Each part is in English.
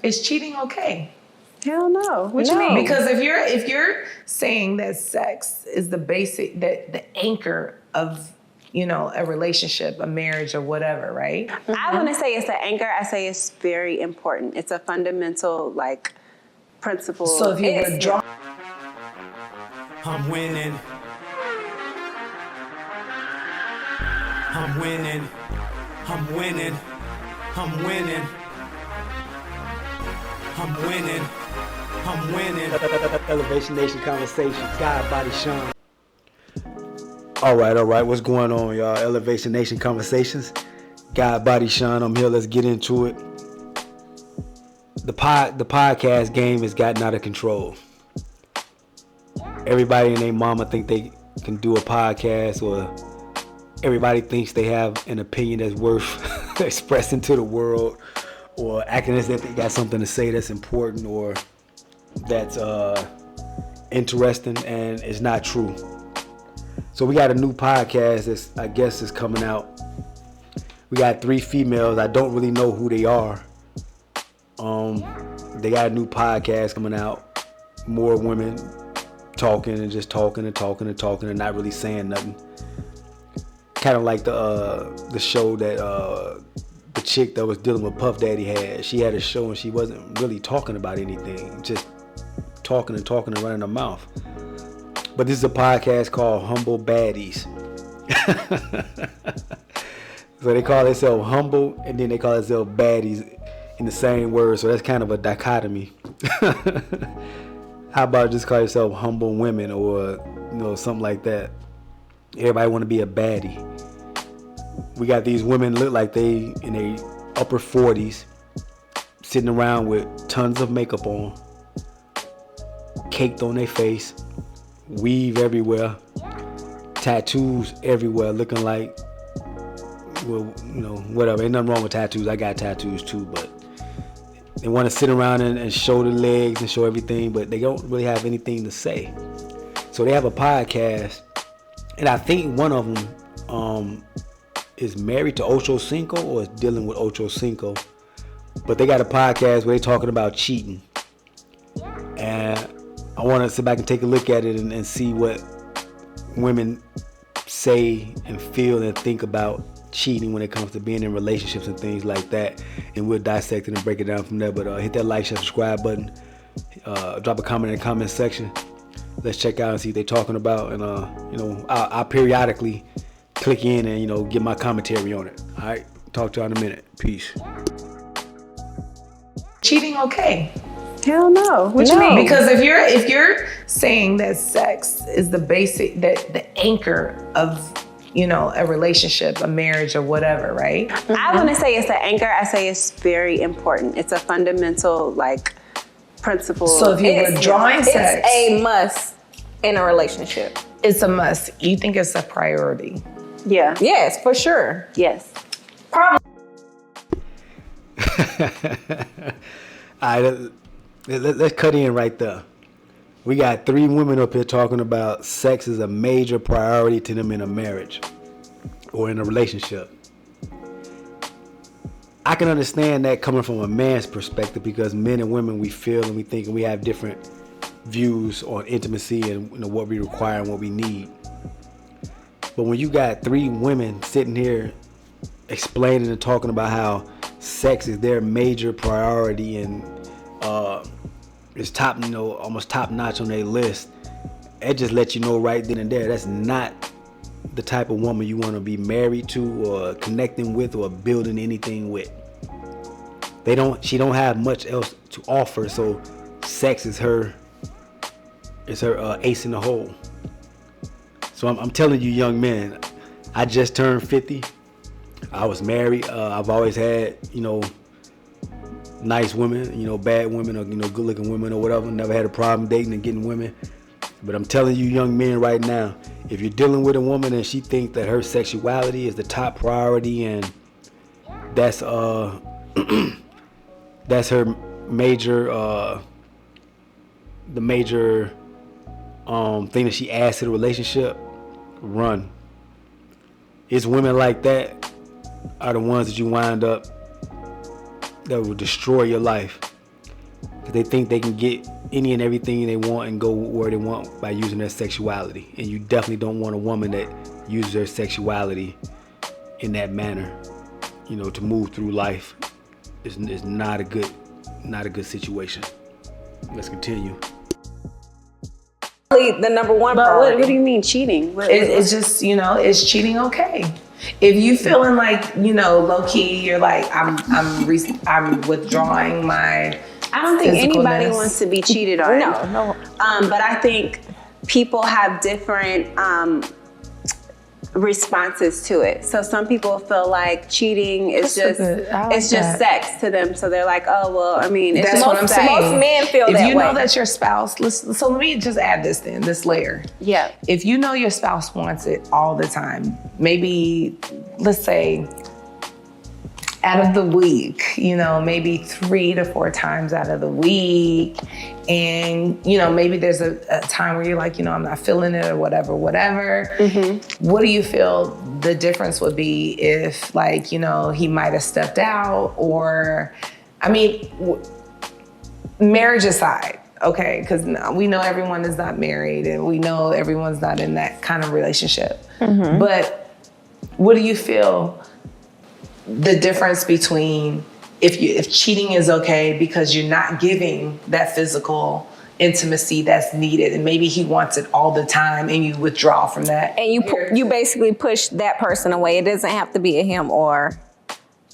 Is cheating okay? Hell no. What you mean? Because if you're saying that sex is the basic, the anchor of, you know, a relationship, a marriage, or whatever, right? Mm-hmm. I wouldn't say it's the anchor. I say it's very important. It's a fundamental principle. So if you withdraw, I'm winning. I'm winning. I'm winning. I'm winning. I'm winning. I'm winning. Elevation Nation Conversations. God, Body, Sean. All right. What's going on, y'all? Elevation Nation Conversations. God, Body, Sean. I'm here. Let's get into it. The podcast game has gotten out of control. Everybody and their mama think they can do a podcast, or everybody thinks they have an opinion that's worth expressing to the world, or acting as if they got something to say that's important or that's interesting, and it's not true. So we got a new podcast that's, I guess, is coming out. We got 3 females. I don't really know who they are. They got a new podcast coming out. More women talking and just talking and not really saying nothing. Kind of like the show that the chick that was dealing with Puff Daddy had. She had a show and she wasn't really talking about anything, just talking and running her mouth. But this is a podcast called Humble Baddies. So they call themselves humble and then they call themselves baddies in the same word. So that's kind of a dichotomy. How about just call yourself humble women, or something like that? Everybody want to be a baddie. We got these women look like they in their upper 40s, sitting around with tons of makeup on, caked on their face, weave everywhere, tattoos everywhere, looking like, well, whatever. Ain't nothing wrong with tattoos. I got tattoos too, but they want to sit around and show the legs and show everything, but they don't really have anything to say. So they have a podcast, and I think one of them is married to Ocho Cinco or is dealing with Ocho Cinco. But they got a podcast where they're talking about cheating. And I want to sit back and take a look at it and see what women say and feel and think about cheating when it comes to being in relationships and things like that. And we'll dissect it and break it down from there. But hit that like, share, subscribe button. Drop a comment in the comment section. Let's check out and see what they're talking about. And, I'll periodically click in and, get my commentary on it. All right. Talk to you in a minute. Peace. cheating okay? Hell no. What you mean? Because if you're saying that sex is the basic, the anchor of, a relationship, a marriage, or whatever, right? I wouldn't say it's the anchor. I say it's very important. It's a fundamental principle. So if you're withdrawing sex, it's a must in a relationship. It's a must. You think it's a priority? Yeah. Yes, for sure. Yes. Probably. All right, let's cut in right there. We got 3 women up here talking about sex is a major priority to them in a marriage or in a relationship. I can understand that coming from a man's perspective, because men and women, we feel and we think and we have different views on intimacy and what we require and what we need. But when you got 3 women sitting here explaining and talking about how sex is their major priority and it's top, almost top notch on their list, it just lets you know right then and there that's not the type of woman you want to be married to or connecting with or building anything with. She don't have much else to offer, so sex is her ace in the hole. So I'm telling you, young men, I just turned 50. I was married. I've always had, nice women, bad women, or good looking women or whatever. Never had a problem dating and getting women. But I'm telling you, young men, right now, if you're dealing with a woman and she thinks that her sexuality is the top priority and that's that's her major the major thing that she adds to the relationship, run. It's women like that are the ones that you wind up that will destroy your life. because they think they can get any and everything they want and go where they want by using their sexuality. And you definitely don't want a woman that uses her sexuality in that manner, you know, to move through life. Is not a good situation. Let's continue. The number one But priority. what do you mean cheating? It's just, you know, is cheating okay? If you feeling like, you know, low key, you're like, I'm withdrawing my. I don't think anybody physicalness. wants to be cheated on. No. But I think people have different responses to it. So some people feel like cheating is That's just sex to them. So they're like, oh well, I mean, it's That's just what I'm sex. saying. Most men feel if that you know way. that your spouse, listen, so let me just add this layer. Yeah. If you know your spouse wants it all the time, maybe, let's say, out of the week, you know, maybe 3 to 4 times out of the week. And, you know, maybe there's a time where you're like, you know, I'm not feeling it or whatever. What do you feel the difference would be if, like, you know, he might have stepped out or, I mean, marriage aside, okay, because we know everyone is not married and we know everyone's not in that kind of relationship. But what do you feel the difference between if cheating is okay because you're not giving that physical intimacy that's needed and maybe he wants it all the time and you withdraw from that? And you basically push that person away. It doesn't have to be a him or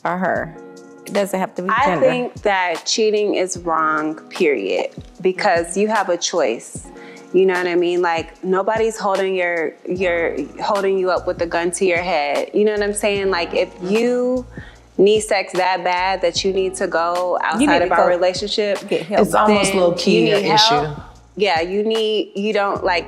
her. It doesn't have to be I gender. think that cheating is wrong, period, because you have a choice. You know what I mean? Like nobody's holding holding you up with a gun to your head. You know what I'm saying? Like if you need sex that bad that you need to go outside of our relationship, Get help. It's almost then low key you an need issue. help. Yeah,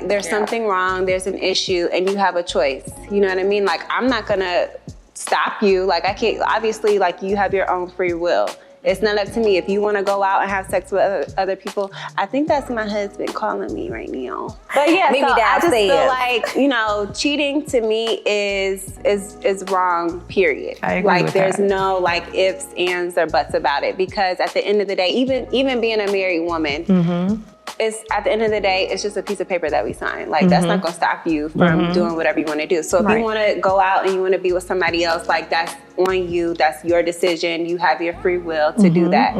there's something wrong, there's an issue, and you have a choice. You know what I mean? Like, I'm not gonna stop you. Like, I can't, obviously, like, you have your own free will. It's not up to me. If you wanna go out and have sex with other people, I think that's my husband calling me right now. But yeah, Maybe so I just feel downstairs. like, you know, cheating to me is wrong, period. I agree like, with there's that. no like ifs, ands, or buts about it, because at the end of the day, even being a married woman, it's at the end of the day, it's just a piece of paper that we sign. Like that's not gonna stop you from doing whatever you want to do. So if you want to go out and you want to be with somebody else, like that's on you. That's your decision. You have your free will to do that.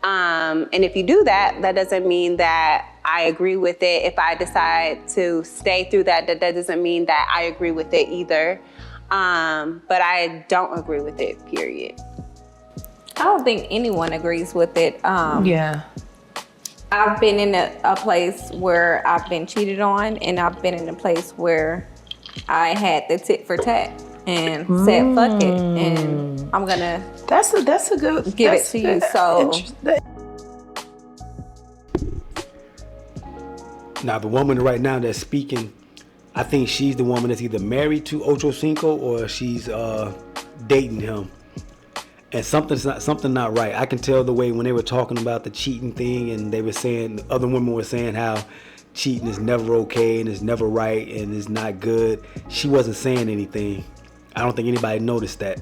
And if you do that, that doesn't mean that I agree with it. If I decide to stay through that, that doesn't mean that I agree with it either. But I don't agree with it, period. I don't think anyone agrees with it. Yeah. I've been in a place where I've been cheated on, and I've been in a place where I had the tit for tat and said fuck it, and I'm gonna That's a good give it that's to you. good. So Now, the woman right now that's speaking, I think she's the woman that's either married to Ocho Cinco or she's dating him. And something not right. I can tell the way when they were talking about the cheating thing, and they were saying, other women were saying how cheating is never okay and it's never right and it's not good. She wasn't saying anything. I don't think anybody noticed that.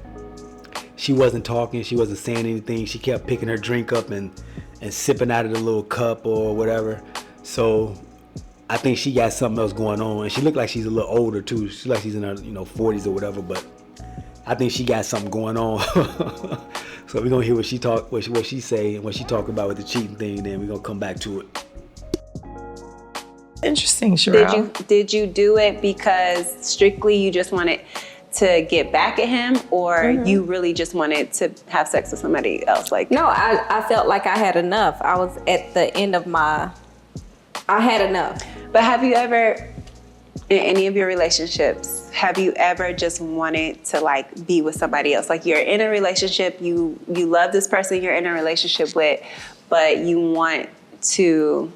She wasn't talking. She wasn't saying anything. She kept picking her drink up and sipping out of the little cup or whatever. So I think she got something else going on. And she looked like she's a little older too. She like she's in her 40s or whatever. But I think she got something going on. So we're gonna hear what she say and what she talk about with the cheating thing. Then we're gonna come back to it. Interesting, Sherelle. Did you do it because strictly you just wanted to get back at him, or you really just wanted to have sex with somebody else? Like, no, I felt like I had enough. I was at the end of I had enough. but have you ever, in any of your relationships, have you ever just wanted to like be with somebody else? Like you're in a relationship, you love this person you're in a relationship with, but you want to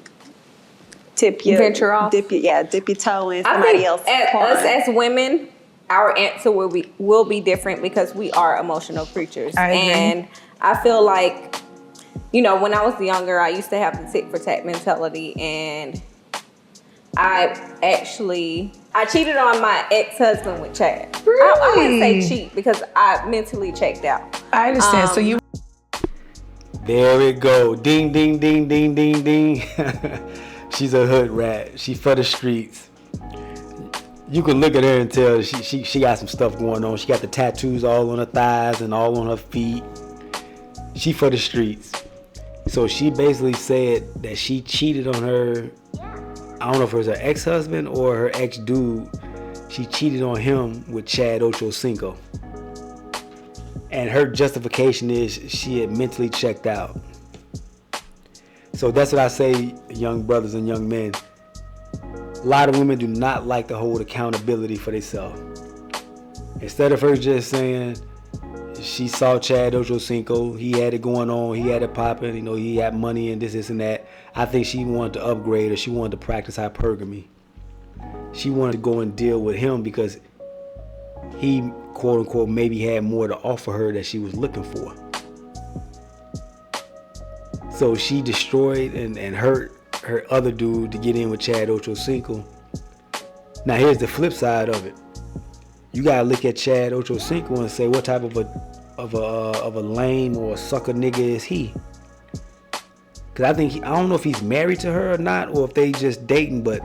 Venture off? dip your toe in I somebody think else's us pond. as women, our answer will be different because we are emotional creatures. I agree. And I feel like, when I was younger, I used to have the tit for tat mentality, and I cheated on my ex-husband with Chad. I wouldn't say cheat because I mentally checked out. I understand. So you There it go. Ding, ding, ding, ding, ding, ding. She's a hood rat. She for the streets. You can look at her and tell she got some stuff going on. She got the tattoos all on her thighs and all on her feet. She for the streets. So she basically said that she cheated on her, I don't know if it was her ex-husband or her ex-dude. She cheated on him with Chad Ochocinco. And her justification is she had mentally checked out. So that's what I say, young brothers and young men. A lot of women do not like to hold accountability for themselves. Instead of her just saying she saw Chad Ochocinco, he had it going on, he had it popping, you know, he had money and this and that. I think she wanted to upgrade, or she wanted to practice hypergamy. She wanted to go and deal with him because he, quote unquote, maybe had more to offer her that she was looking for. So she destroyed and hurt her other dude to get in with Chad Ochocinco. Now here's the flip side of it. You gotta look at Chad Ochocinco and say, what type of a lame or a sucker nigga is he? Cause I don't know if he's married to her or not, or if they just dating. But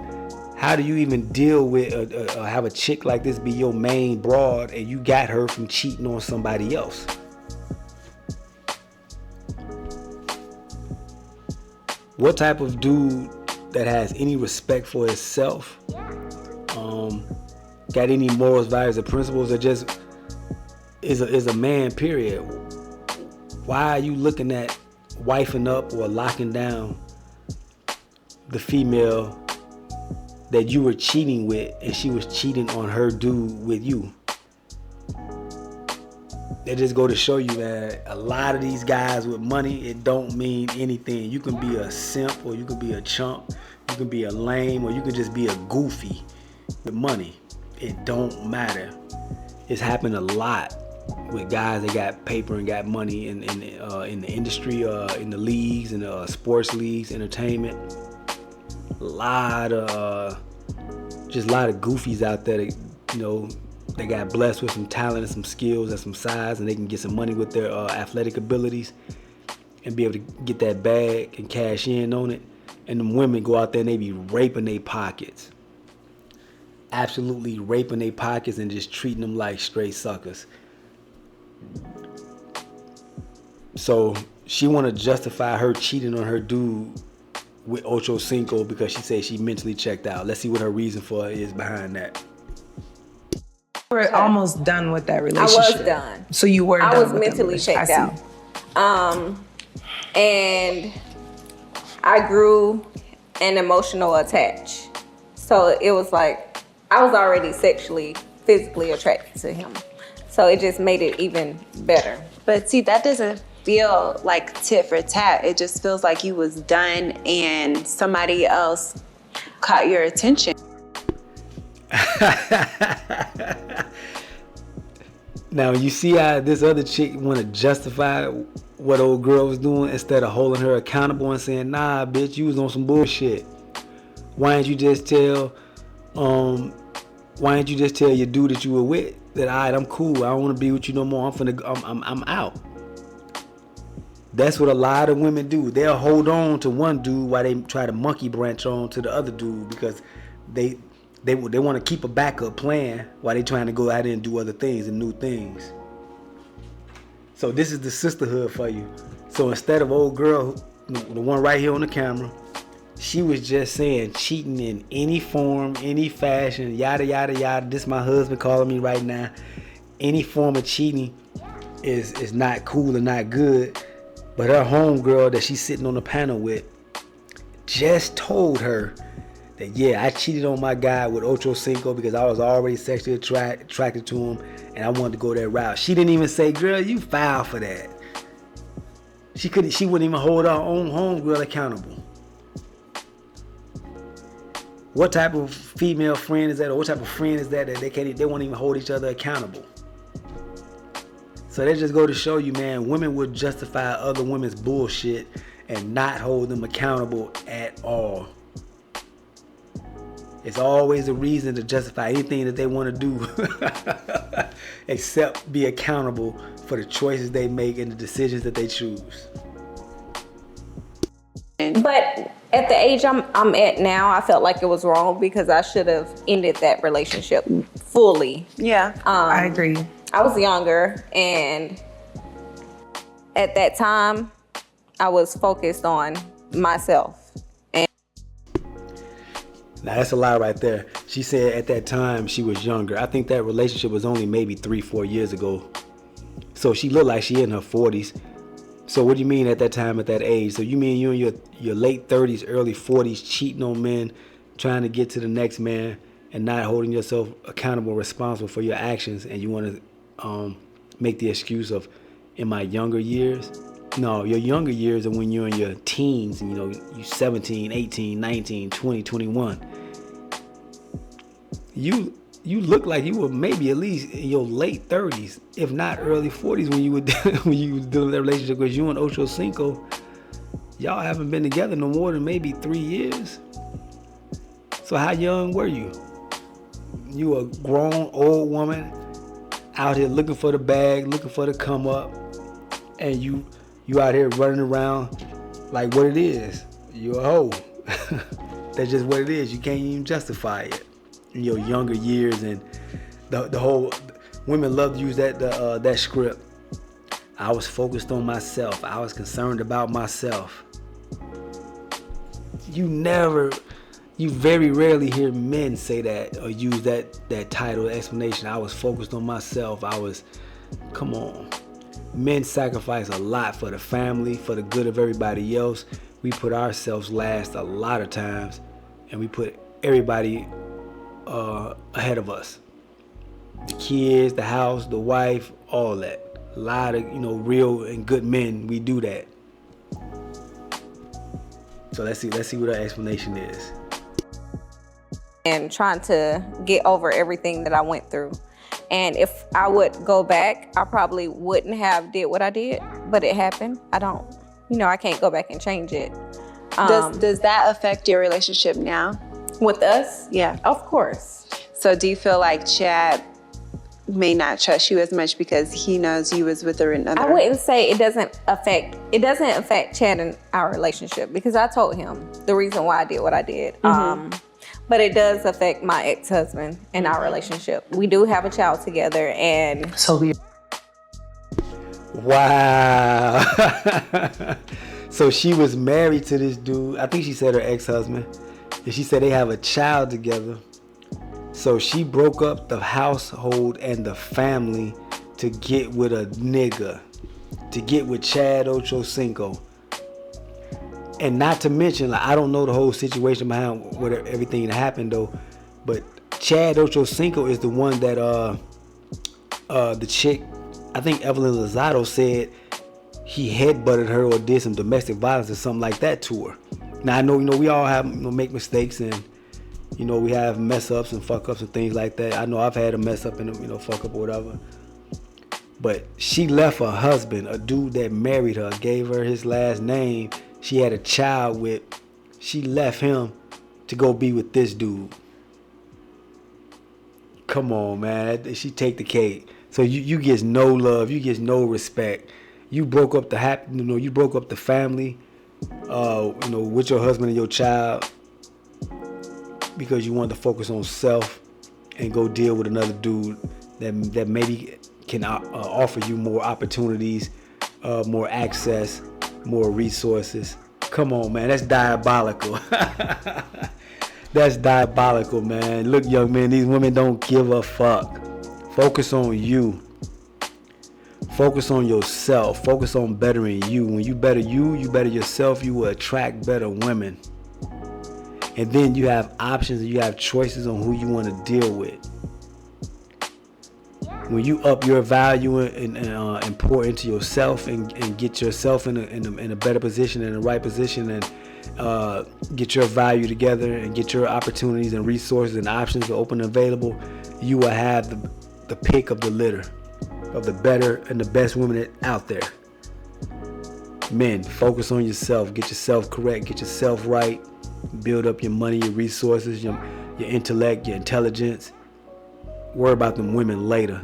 how do you even deal with have a chick like this be your main broad and you got her from cheating on somebody else? What type of dude that has any respect for himself, got any morals, values, or principles, or just is a man, period? Why are you looking at wifing up or locking down the female that you were cheating with and she was cheating on her dude with you? They just go to show you that a lot of these guys with money, it don't mean anything. You can be a simp, or you can be a chump, you can be a lame, or you can just be a goofy with money. It don't matter. It's happened a lot with guys that got paper and got money in the industry, in the leagues, in the sports leagues, entertainment. A lot of goofies out there that, you know, they got blessed with some talent and some skills and some size, and they can get some money with their athletic abilities and be able to get that bag and cash in on it. And them women go out there and they be raping their pockets. Absolutely raping their pockets and just treating them like straight suckers. So she want to justify her cheating on her dude with Ochocinco because she says she mentally checked out. Let's see what her reason for it is behind that. We're almost done with that relationship. I was done. So you were done I was with mentally checked out. I And I grew an emotional attach. So it was like I was already sexually, physically attracted to him. So it just made it even better. But see, that doesn't feel like tit for tat. It just feels like you was done and somebody else caught your attention. Now you see how this other chick want to justify what old girl was doing instead of holding her accountable and saying, nah, bitch, you was on some bullshit. Why didn't you just tell your dude that you were with that, all right, I'm cool, I don't want to be with you no more, I'm out. That's what a lot of women do. They'll hold on to one dude while they try to monkey branch on to the other dude because they want to keep a backup plan while they trying to go out there and do other things and new things. So this is the sisterhood for you. So instead of old girl, the one right here on the camera, she was just saying cheating in any form, any fashion, yada, yada, yada. This my husband calling me right now. Any form of cheating is not cool and not good. But her homegirl that she's sitting on the panel with just told her that, yeah, I cheated on my guy with Ochocinco because I was already sexually attracted to him and I wanted to go that route. She didn't even say, girl, you foul for that. She wouldn't even hold her own homegirl accountable. What type of female friend is that, or what type of friend is that they won't even hold each other accountable? So they just go to show you, man, women would justify other women's bullshit and not hold them accountable at all. It's always a reason to justify anything that they want to do except be accountable for the choices they make and the decisions that they choose. But at the age I'm at now, I felt like it was wrong because I should have ended that relationship fully. Yeah. I agree. I was younger, and at that time, I was focused on myself. Now that's a lie right there. She said at that time she was younger. I think that relationship was only maybe 3-4 years ago. So she looked like she in her 40s. So what do you mean at that time, at that age? So you mean you in your late 30s, early 40s, cheating on men, trying to get to the next man, and not holding yourself accountable, responsible for your actions, and you want to make the excuse of, in my younger years? No, your younger years are when you're in your teens, and you 17, 18, 19, 20, 21. You look like you were maybe at least in your late 30s, if not early 40s, when you were doing that relationship, because you and Ocho Cinco, y'all haven't been together no more than maybe 3 years. So how young were you? You a grown old woman out here looking for the bag, looking for the come up, and you out here running around like what it is. You a hoe. That's just what it is. You can't even justify it in your younger years, and the whole women love to use that script. I was focused on myself. I was concerned about myself. You very rarely hear men say that or use that title, explanation. I was focused on myself. Come on. Men sacrifice a lot for the family, for the good of everybody else. We put ourselves last a lot of times, and we put everybody ahead of us. The kids, the house, the wife, all that. A lot of, real and good men, we do that. So let's see what our explanation is. And trying to get over everything that I went through. And if I would go back, I probably wouldn't have did what I did, but it happened. I can't go back and change it. Does that affect your relationship now? With us? Yeah. Of course. So do you feel like Chad may not trust you as much because he knows you was with another? I wouldn't say it doesn't affect Chad and our relationship, because I told him the reason why I did what I did. But it does affect my ex-husband and our relationship. We do have a child together, and wow. So she was married to this dude. I think she said her ex-husband. And she said they have a child together. So she broke up the household and the family to get with a nigga, to get with Chad Ocho Cinco. And not to mention, I don't know the whole situation behind everything that happened though, but Chad Ocho Cinco is the one that the chick, I think Evelyn Lozado, said he headbutted her or did some domestic violence or something like that to her. Now I know, we all have make mistakes, and we have mess ups and fuck ups and things like that. I know I've had a mess up and fuck up or whatever. But she left her husband, a dude that married her, gave her his last name. She had a child with. She left him to go be with this dude. Come on, man. She take the cake. So you get no love. You get no respect. You broke up you broke up the family, with your husband and your child, because you wanted to focus on self and go deal with another dude that maybe can offer you more opportunities, more access, more resources. Come on, man. That's diabolical. That's diabolical, man. Look, young man, these women don't give a fuck. Focus on you. Focus on yourself. Focus on bettering you. When you better you better yourself, you will attract better women. And then you have options and you have choices on who you want to deal with. When you up your value and pour into yourself and get yourself in a better position, in the right position, and get your value together and get your opportunities and resources and options open and available, you will have the pick of the litter of the better and the best women out there. Men, focus on yourself. Get yourself correct. Get yourself right. Build up your money, your resources, your intellect, your intelligence. Worry about them women later.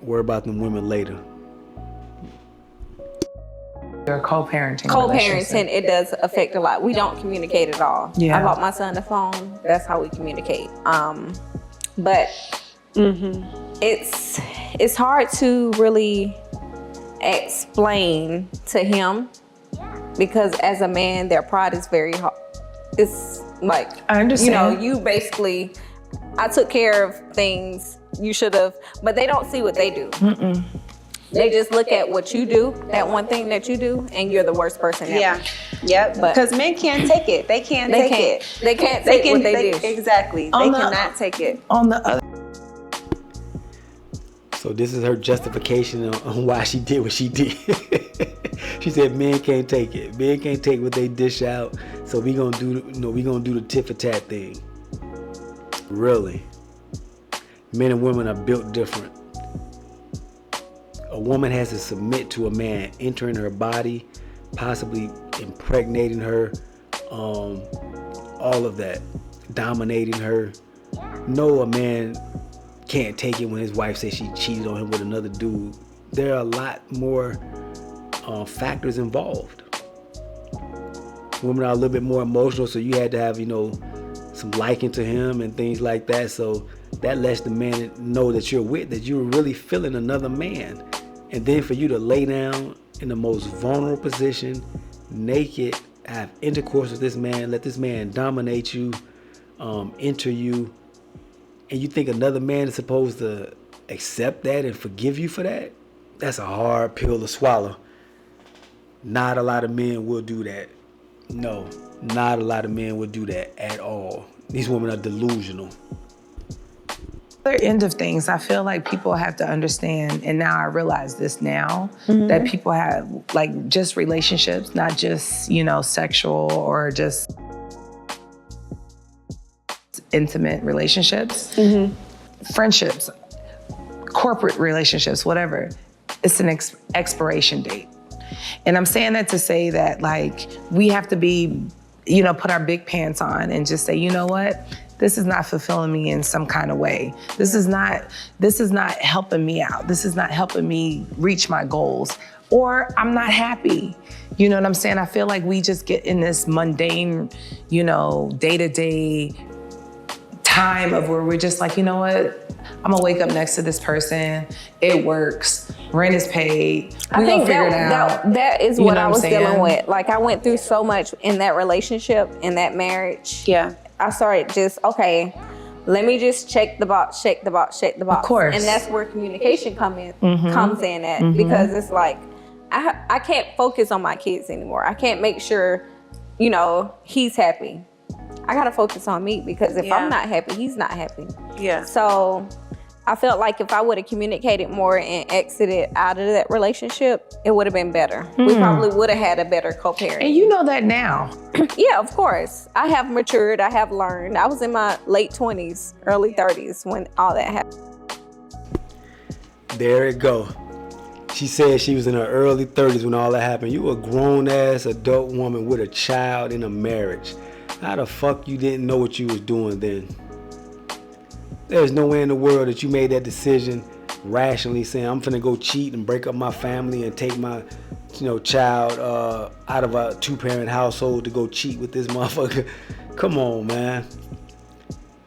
Worry about them women later. Your co-parenting relationship. Co-parenting, it does affect a lot. We don't communicate at all. Yeah. I bought my son the phone. That's how we communicate. But it's hard to really explain to him because as a man, their pride is very hard. It's like, I understand. you basically, I took care of things you should have, but they don't see what they do. They just look at what you do, that one thing that you do, and you're the worst person ever. Yeah. Yep. Because men can't take it. They can't take it. They can't take what they do. Exactly. They cannot take it. On the other, So this is her justification on why she did what she did. She said men can't take it. Men can't take what they dish out. So we gonna do the tit for tat thing. Really, men and women are built different. A woman has to submit to a man entering her body, possibly impregnating her, all of that, dominating her. No, a man can't take it when his wife says she cheated on him with another dude. There are a lot more factors involved. Women are a little bit more emotional, so you had to have, some liking to him and things like that. So that lets the man know that you're really feeling another man. And then for you to lay down in the most vulnerable position, naked, have intercourse with this man, let this man dominate you, enter you, and you think another man is supposed to accept that and forgive you for that? That's a hard pill to swallow. Not a lot of men will do that. No, not a lot of men will do that at all. These women are delusional. other end of things, I feel like people have to understand, and now I realize this now, that people have like just relationships, not just, sexual or just intimate relationships, friendships, corporate relationships, whatever. It's an expiration date. And I'm saying that to say that like we have to be, put our big pants on and just say, you know what? This is not fulfilling me in some kind of way. This is not helping me out. This is not helping me reach my goals. Or I'm not happy. You know what I'm saying? I feel like we just get in this mundane, day-to-day time of where we're just like, you know what? I'm gonna wake up next to this person. It works. Rent is paid. I think figure it out. that is You what know I what was I'm dealing saying? with. Like I went through so much in that relationship, in that marriage. Yeah. I started just, okay, let me just check the box. Of course. And that's where communication comes in at, because it's like, I can't focus on my kids anymore. I can't make sure, he's happy. I gotta focus on me, because if I'm not happy, he's not happy. Yeah. So I felt like if I would have communicated more and exited out of that relationship, it would have been better. We probably would have had a better co-parent. And you know that now. Yeah, of course. I have matured. I have learned. I was in my late 20s, early 30s when all that happened. There it go. She said she was in her early 30s when all that happened. You a grown-ass adult woman with a child in a marriage. How the fuck you didn't know what you was doing then? There's no way in the world that you made that decision rationally saying, I'm finna go cheat and break up my family and take my child out of a two-parent household to go cheat with this motherfucker. Come on, man.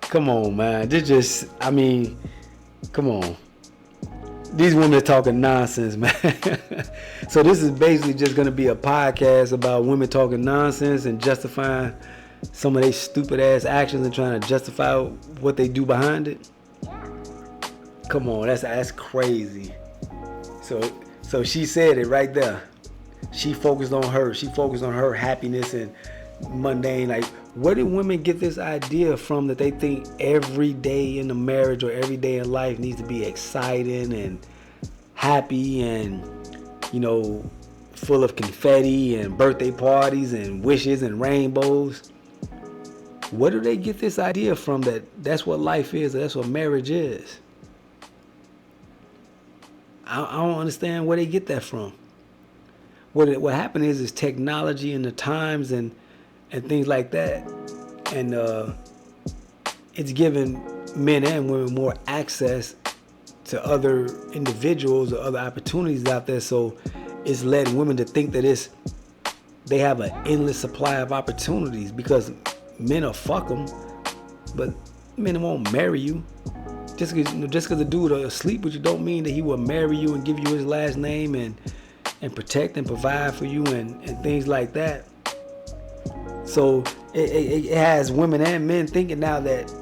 Come on, man. Come on. These women are talking nonsense, man. So this is basically just gonna be a podcast about women talking nonsense and justifying some of their stupid ass actions and trying to justify what they do behind it. Come on, that's crazy. So she said it right there. She focused on her. She focused on her happiness and mundane. Like, where did women get this idea from that they think every day in the marriage or every day in life needs to be exciting and happy and, full of confetti and birthday parties and wishes and rainbows? Where do they get this idea from that's what life is, that's what marriage is? I don't understand where they get that from. What happened is technology and the times and things like that. And it's given men and women more access to other individuals or other opportunities out there. So it's led women to think that they have an endless supply of opportunities, because men will fuck them, but men won't marry you. Just because the dude will sleep with you don't mean that he will marry you and give you his last name and protect and provide for you and things like that. So it has women and men thinking now that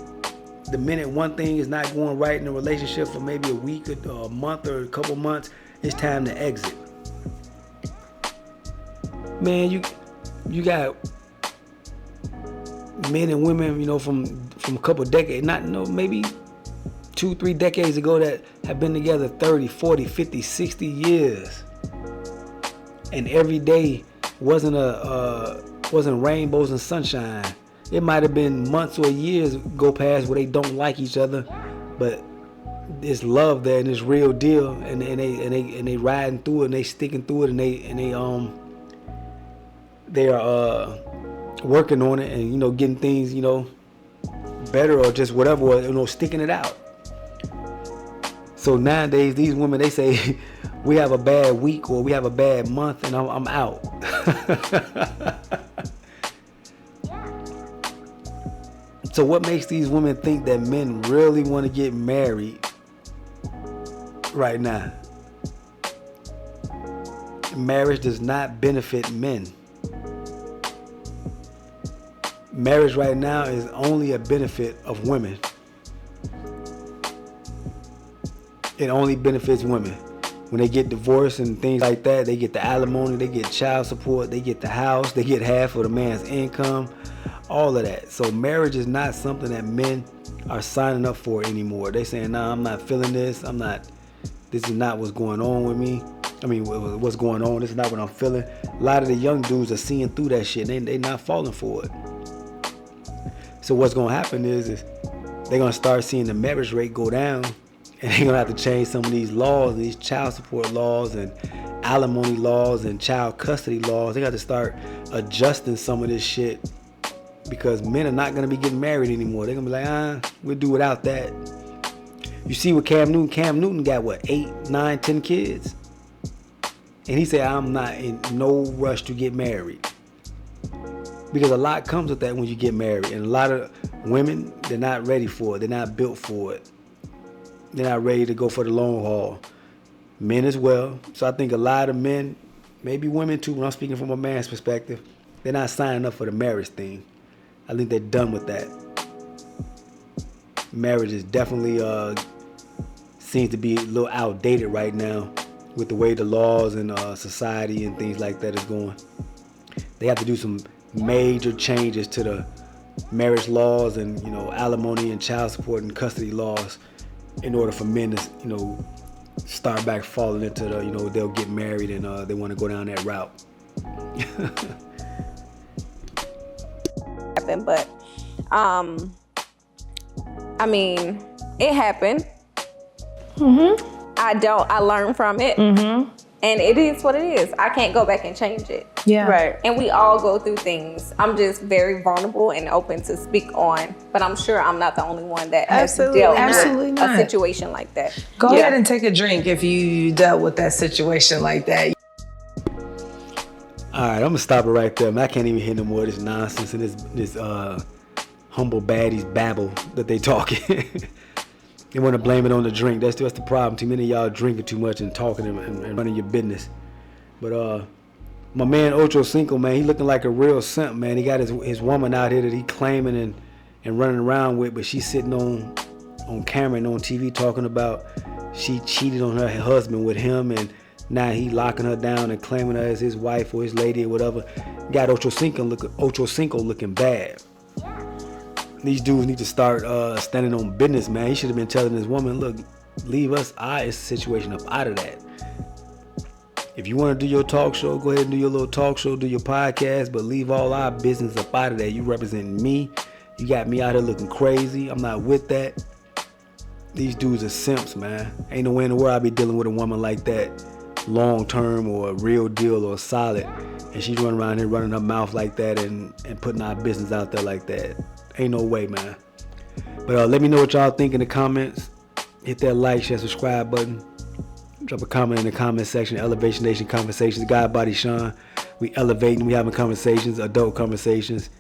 the minute one thing is not going right in a relationship for maybe a week or a month or a couple months, it's time to exit. Man, you got men and women, from a couple decades, maybe 2-3 decades ago, that have been together 30, 40, 50, 60 years. And every day wasn't rainbows and sunshine. It might have been months or years go past where they don't like each other, but it's love there and it's real deal, and they riding through it and they sticking through it, and they are working on it and getting things better, or just whatever, or sticking it out. So nowadays these women, they say we have a bad week or we have a bad month and I'm out. So what makes these women think that men really want to get married right now? Marriage does not benefit men. Marriage right now is only a benefit of women. It only benefits women. When they get divorced and things like that, they get the alimony, they get child support, they get the house, they get half of the man's income, all of that. So marriage is not something that men are signing up for anymore. They saying, nah, I'm not feeling this. This is not what's going on with me. What's going on, this is not what I'm feeling. A lot of the young dudes are seeing through that shit. They not falling for it. So what's going to happen is they're going to start seeing the marriage rate go down, and they're going to have to change some of these laws, these child support laws and alimony laws and child custody laws. They got to start adjusting some of this shit, because men are not going to be getting married anymore. They're going to be like, we'll do without that. You see what Cam Newton got, 8, 9, 10 kids? And he said, I'm not in no rush to get married. Because a lot comes with that when you get married. And a lot of women, they're not ready for it. They're not built for it. They're not ready to go for the long haul. Men as well. So I think a lot of men, maybe women too, when I'm speaking from a man's perspective, they're not signing up for the marriage thing. I think they're done with that. Marriage is definitely seems to be a little outdated right now with the way the laws and society and things like that is going. They have to do some major changes to the marriage laws and alimony and child support and custody laws in order for men to start back falling into the they'll get married and they want to go down that route. But it happened. I learned from it, and it is what it is. I can't go back and change it. Yeah. Right. And we all go through things. I'm just very vulnerable and open to speak on, but I'm sure I'm not the only one that has dealt with a situation like that. Go ahead and take a drink if you dealt with that situation like that. All right, I'm gonna stop it right there. I can't even hear no more of this nonsense and this humble baddies babble that they talking. They want to blame it on the drink. That's the problem. Too many of y'all drinking too much and talking and running your business. But my man Ocho Cinco, man, he looking like a real simp, man. He got his woman out here that he claiming and running around with, but she's sitting on camera and on TV talking about she cheated on her husband with him, and now he locking her down and claiming her as his wife or his lady or whatever. Got Ocho Cinco looking bad. These dudes need to start standing on business, man. He should have been telling his woman, look, leave us our situation up out of that. If you want to do your talk show, go ahead and do your little talk show, do your podcast, but leave all our business up out of that. You represent me. You got me out here looking crazy. I'm not with that. These dudes are simps, man. Ain't no way in the world I'll be dealing with a woman like that long term or a real deal or solid, and she's running around here running her mouth like that and putting our business out there like that. Ain't no way, man. But let me know what y'all think in the comments. Hit that like, share, subscribe button. Drop a comment in the comment section. Elevation Nation Conversations. God Body Sean. We elevating. We having conversations, adult conversations,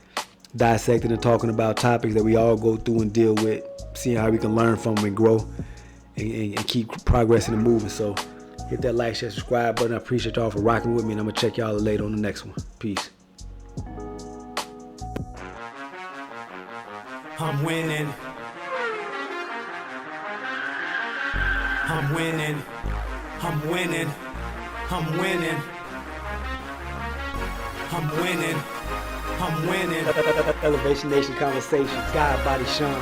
dissecting and talking about topics that we all go through and deal with, seeing how we can learn from them and grow and keep progressing and moving. So hit that like, share, subscribe button. I appreciate y'all for rocking with me, and I'm gonna check y'all later on the next one. Peace. I'm winning. I'm winning. I'm winning. I'm winning. I'm winning. I'm winning. Elevation Nation Conversations. God Body Sean.